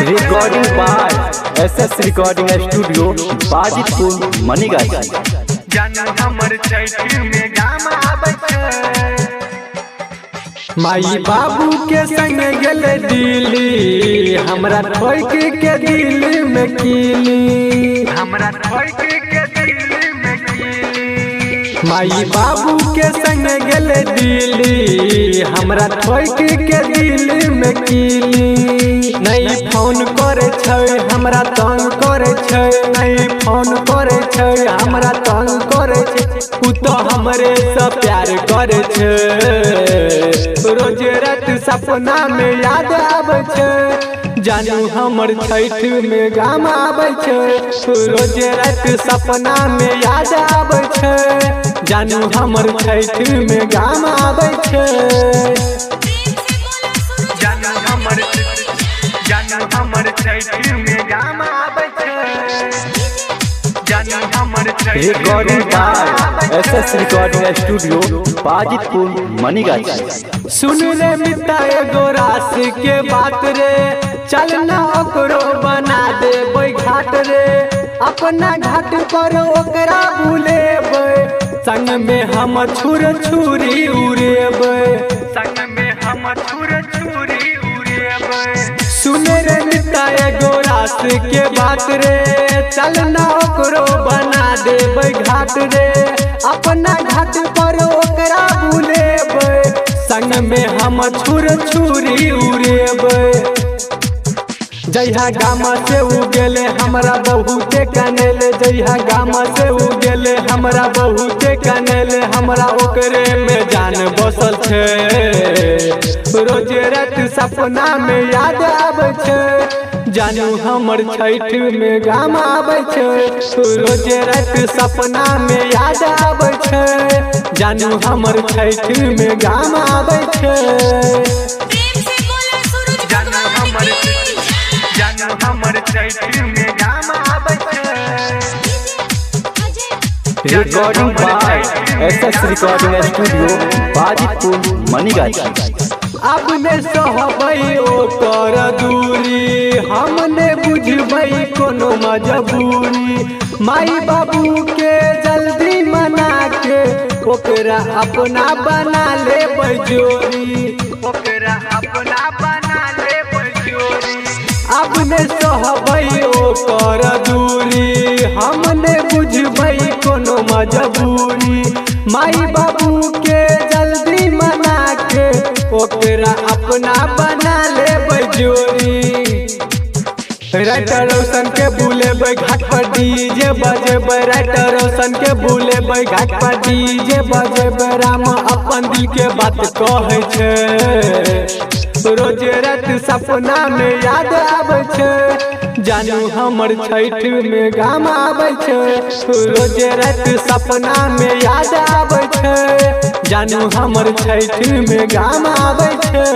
Recording by SS recording studio Bajitpur Manigachhi. माई बाबू के संग गेले दिल्ली, हमरा ठोक के दिल में कीली। माई बाबू के संग गेले दिल्ली, हमरा ठोक के दिल में कीली। नहीं फोन करे छै हमरा तंग करे छै, नहीं फोन करे छै हमरा तंग करे छै। उ तो हमरे से प्यार करे छै, रोज रात सपना में याद आवे छै। जानू हमर छठ में गाम आवे छै, रोज रात सपना में याद आवे छै। जानू हमर छठ में गाम आवे छै। Recording by SS recording studio Bajitpur Manigachhi. सुन रे मिता एगो रास के बात रे, चल ना ओकरो बना दे घाट रे। अपना घाट पर ओकरा बुलेबै, संग में हम छुर छुरी उड़ेबै। सुन रे मिता एगो रास के बात रे, चल ना ओकरो बना देबै घाट रे। अपना घाट पर ओकरा बुलेबै, संग में हम छुर छुरी उड़ेबै। जइहा गाम से उ गेले हमरा बहुते कनेले, जइहा गाम से उ गेले हमरा बहुते कनेले। हमरा ओकरे में जान बसल छै, रोज रात सपना में याद आवे छै। जानू हमर छठ में गाम आवे छै, रोज रात सपना में याद आवे छै। जानू हमर छठ में गाम आवे छै। Recording by SS recording studio Bajitpur Manigachhi. अब ने सहबै ओकर दूरी, हम ने बुझबै कोनो मजबूरी। माई बाबू के जल्दी मना के ओकरा अपना बना ले जोरी। अब ने सहबै ओकर दूरी, हम ने बुझबै कोनो मजबूरी। माई बाबू के जल्दी मना के ओकरा अपना बना ले जोरी। राइटर रोशन के बुलेबै घाट पर डीजे बजेबै, राइटर रोशन के बुलेबै घाट पर डीजे बजेबै। राम अपन दिल के बात कहै छै, रोज रात सपना में याद आवे छै। जानू हमर छठ में गाम आवे छै, रोज रात सपना में याद आवे छै। जानू हमर छठ में गाम आवे छै।